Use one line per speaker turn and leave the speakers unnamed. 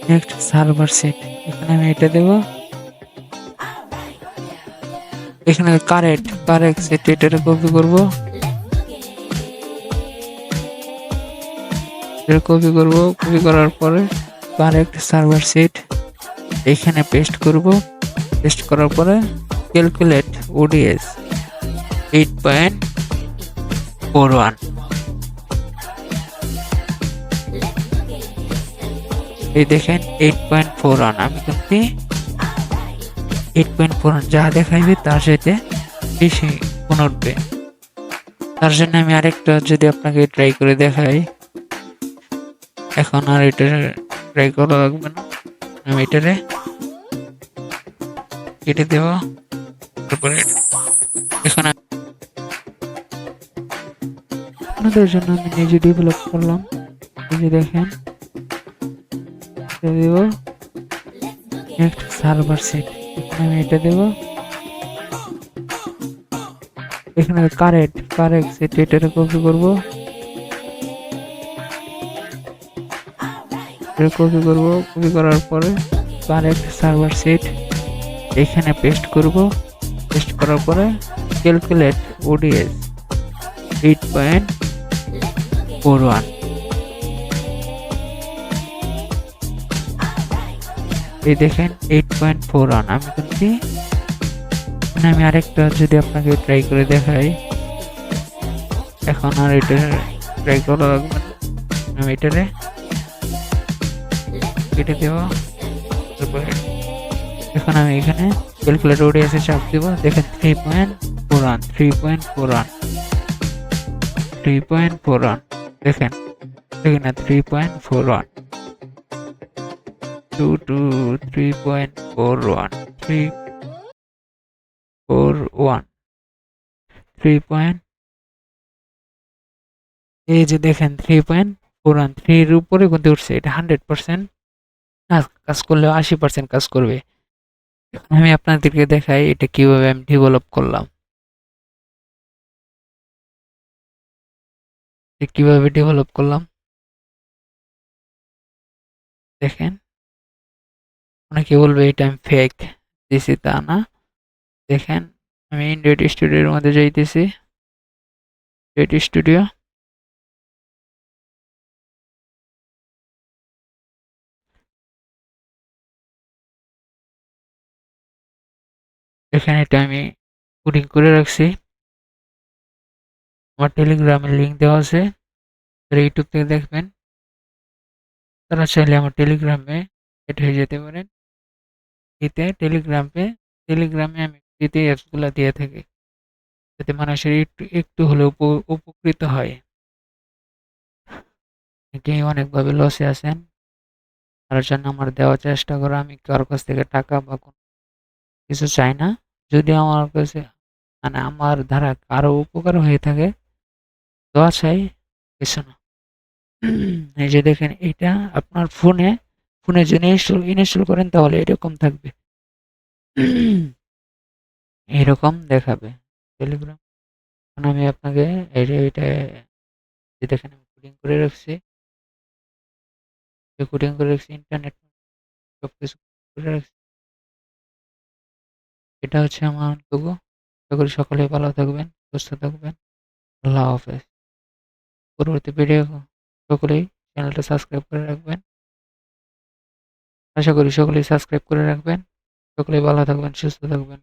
Next server set, এখানে আমি এটা দেব। এখানে কারেক্ট সেট এটা কপি করব, এটা কপি করব। কপি করার পরে কারেক্ট সার্ভার সেট এখানে পেস্ট করব। পেস্ট করার পরে ক্যালকুলেট ওডিএস 8.41, এই দেখেন 8.41। আমি কিন্তু 8.41 যা দেখাইবে তার সাথে বেশি গুণ উঠবে। তার জন্য আমি আরেকটা যদি আপনাকে ট্রাই করে দেখাই, এখন আর এটা ট্রাই করা লাগবে না। আমি এটারে কেটে দেব। তারপরে এখন আপনাদের জন্য আমি নিজে ডেভেলপ করলাম, এই যে দেখেন। দেব নেক্সট সার্ভার সেট, এখানে আমি এটা দেব। এখানে কারেক্ট সেট এটা কপি করব, কপি করার পরে কারেক্ট সার্ভার সেট এখানে পেস্ট করব। পেস্ট করার পরে ক্যালকুলেট ওডিএস 8.41, এই দেখেন 8.41। আমি কিন্তু আমি আরেকটা যদি আপনাকে ট্রাই করে দেখাই, এখন আর এটা ট্রাই করা লাগবে না। আমি এটারে কেটে দেব। তারপরে এখন আমি এখানে ক্যালকুলেট ওডিএস এ চাপ দেব। দেখেন 3.41 দেখেন না 3.41 3.41 3. এই যে দেখেন 3.41, 3 এর উপরে কিন্তু উঠছে। এটা 100% কাজ করলে 80% কাজ করবে। এখন আমি আপনাদেরকে দেখাই এটা কিভাবে আমি ডেভেলপ করলাম। কিভাবে ডেভেলপ করলাম দেখেন। অনেকে বলবে এটা আমি ফেক দিছি, তা না। দেখেন আমি ইন্ডোয়েট স্টুডিওর মধ্যে যাইতেছি। ইন্ডোয়েট স্টুডিও, এখানে এটা আমি কোডিং করে রাখছি। আমার টেলিগ্রামের লিঙ্ক দেওয়া আছে, ইউটিউব থেকে দেখবেন। তারা চাইলে আমার টেলিগ্রামে এড হয়ে যেতে পারেন। এতে টেলিগ্রামে আমি ফ্রিতে অ্যাপসগুলো দিয়ে থাকি, যাতে মানুষের একটু একটু হলেও উপকৃত হয়। অনেকেই অনেকভাবে লসে আছেন, তার জন্য আমার দেওয়ার চেষ্টা করা। আমি কারোর কাছ থেকে টাকা বা কোনো কিছু চাই না। যদি আমার কাছে মানে আমার দ্বারা কারো উপকার হয়ে থাকে, দোয়া চাই, কিছু না। এই যে দেখেন এটা আপনার ফোনে যদি ইনস্টল করেন তাহলে এরকম থাকবে। এরকম দেখাবে টেলিগ্রাম। এখন আমি আপনাকে এটা যে দেখেন আমি কোডিং করে রাখছি, ইন্টারনেট সবকিছু করে রাখছি। এটা হচ্ছে আমার লোগো। আশা করি সকলে ভালো থাকবেন, সুস্থ থাকবেন। আল্লাহ হাফেজ। পরবর্তী ভিডিও সকলেই চ্যানেলটা সাবস্ক্রাইব করে রাখবেন। আশা করি সকলেই সাবস্ক্রাইব করে রাখবেন। সকলেই ভালো থাকবেন, সুস্থ থাকবেন।